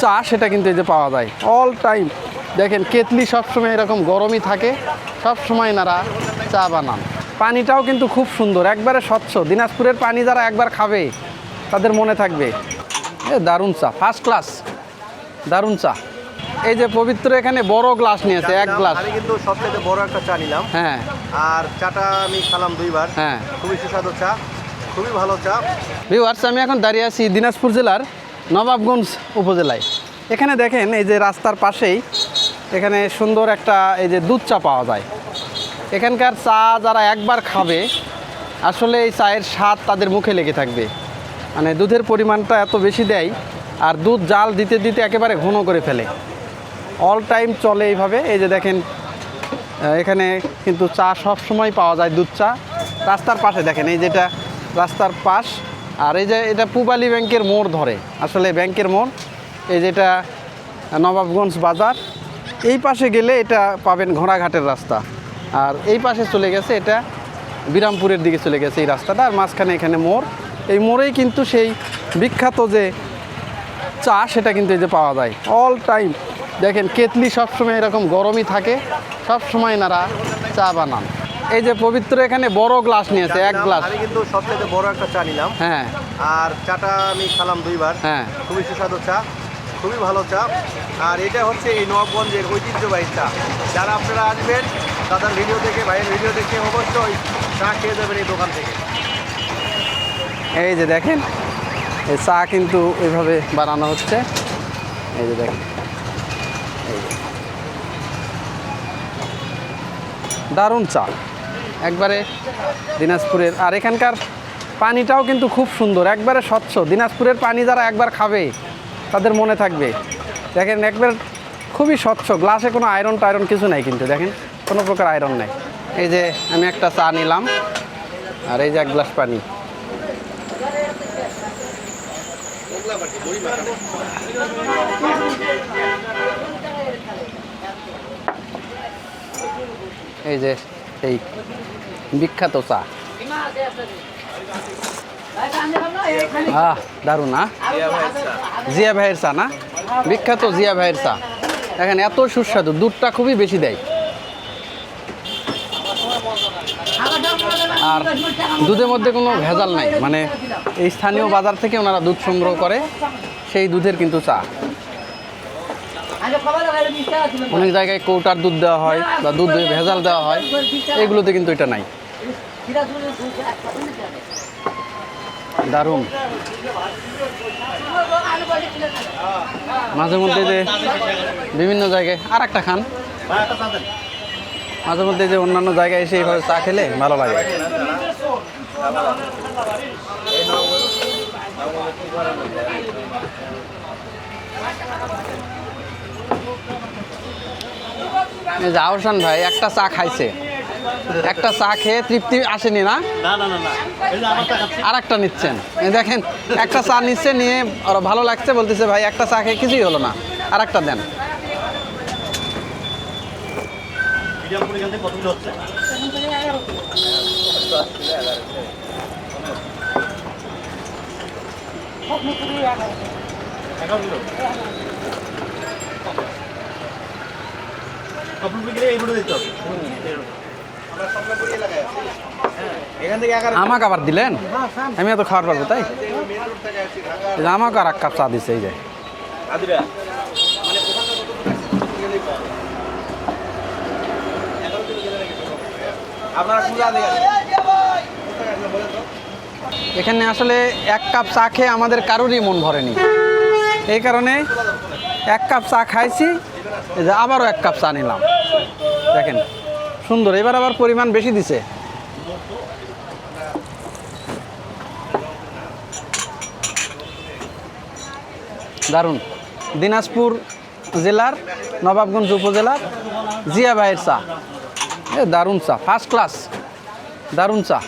চা সেটা কিন্তু এই যে পাওয়া যায় অল টাইম। দেখেন কেতলি সবসময় এরকম গরমই থাকে, সবসময় এনারা চা বানান। পানিটাও কিন্তু খুব সুন্দর, একবারে স্বচ্ছ। দিনাজপুরের পানি যারা একবার খাবে তাদের মনে থাকবে। দারুণ চা, ফার্স্ট ক্লাস, দারুণ চা। এই যে পবিত্র এখানে বড় গ্লাস নিয়েছে, এক গ্লাস। আমি কিন্তু সবচেয়ে বড় একটা চা নিলাম। হ্যাঁ, আর চাটা আমি খেলাম দুইবার। হ্যাঁ, খুবই সুস্বাদু চা, খুবই ভালো চা। ভিউয়ার্স, আমি এখন দাঁড়িয়ে আছি দিনাজপুর জেলার নবাবগঞ্জ উপজেলায়। এখানে দেখেন এই যে রাস্তার পাশেই এখানে সুন্দর একটা এই যে দুধ চা পাওয়া যায়। এখানকার চা যারা একবার খাবে আসলে এই চায়ের স্বাদ তাদের মুখে লেগে থাকবে। মানে দুধের পরিমাণটা এত বেশি দেয়, আর দুধ জাল দিতে দিতে একেবারে ঘন করে ফেলে। অল টাইম চলে এইভাবে। এই যে দেখেন এখানে কিন্তু চা সব সময় পাওয়া যায়, দুধ চা। রাস্তার পাশে দেখেন, এই যেটা রাস্তার পাশ, আর এই যে এটা পূবালী ব্যাংকের মোড় ধরে, আসলে ব্যাংকের মোড়। এই যেটা নবাবগঞ্জ বাজার, এই পাশে গেলে এটা পাবেন ঘোড়াঘাটের রাস্তা, আর এই পাশে চলে গেছে এটা বিরামপুরের দিকে চলে গেছে এই রাস্তাটা, আর মাঝখানে এখানে মোড়। এই মোড়েই কিন্তু সেই বিখ্যাত যে চা সেটা কিন্তু এই যে পাওয়া যায় অল টাইম। দেখেন কেতলি সবসময় এরকম গরমই থাকে, সবসময় এনারা চা বানান। এই যে পবিত্র এখানে বড় গ্লাস নিয়েছে, এক গ্লাস। আমি কিন্তু সবচেয়ে বড় একটা চা নিলাম। হ্যাঁ, আর চাটা আমি খেলাম দুইবার। হ্যাঁ, খুবই সুস্বাদু চা, খুবই ভালো চা। আর এটা হচ্ছে এই নবাবগঞ্জের ঐতিহ্যবাহী চা। যারা আপনারা আসবেন তাদের ভিডিও দেখে, ভাইয়ের ভিডিও দেখে অবশ্যই চা খেয়ে যাবেন এই দোকান থেকে। এই যে দেখেন এই চা কিন্তু এইভাবে বানানো হচ্ছে। এই যে দেখেন, এই যে দারুণ চা, একবারে দিনাজপুরের। আর এখানকার পানিটাও কিন্তু খুব সুন্দর, একবারে স্বচ্ছ। দিনাজপুরের পানি যারা একবার খাবে তাদের মনে থাকবে। দেখেন একবার খুবই স্বচ্ছ, গ্লাসে কোনো আয়রন টায়রন কিছু নাই, কিন্তু দেখেন কোনো প্রকার আয়রন নাই। এই যে আমি একটা চা নিলাম, আর এই যে এক গ্লাস পানি। এই যে এই বিখ্যাত চা, দারুণ না? জিয়া ভাইয়ের চা না, বিখ্যাত জিয়া ভাইয়ের চা। দেখেন এত সুস্বাদু, দুধটা খুবই বেশি দেয়, আর দুধের মধ্যে কোনো ভেজাল নাই। মানে এই স্থানীয় বাজার থেকে ওনারা দুধ সংগ্রহ করে, সেই দুধের কিন্তু চা। অনেক জায়গায় কৌটার দুধ দেওয়া হয় বা দুধে ভেজাল দেওয়া হয়, এগুলোতে কিন্তু এটা নাই। দারুণ। মাঝে মধ্যে যে বিভিন্ন জায়গায় আর একটা খান, মাঝে মধ্যে যে অন্যান্য জায়গায় এসে এইভাবে চা খেলে ভালো লাগে। এই যে আহসান ভাই একটা চা খাইছে, একটা চা খেয়ে তৃপ্তি আসেনি না? আর একটা নিচ্ছেন, এই দেখেন একটা চা নিচ্ছে, নিয়ে আর ভালো লাগছে, বলতেছে ভাই একটা চা খেয়ে কিছুই হলো না, আর একটা দেন। আমাকে আবার দিলেন, আমি এত খাওয়ার পারবো তাই? আমাকে আর এক কাপ চা দিচ্ছে। এই যে এখানে আসলে এক কাপ চা খেয়ে আমাদের কারোরই মন ভরেনি, এই কারণে এক কাপ চা খাইছি, এই যে আবারও এক কাপ চা নিলাম। দেখেন সুন্দর, এবার আবার পরিমাণ বেশি দিছে। দারুণ। দিনাজপুর জেলার নবাবগঞ্জ উপজেলার জিয়া ভাইয়ের চা, দারুণ চা, ফার্স্ট ক্লাস, দারুণ চা।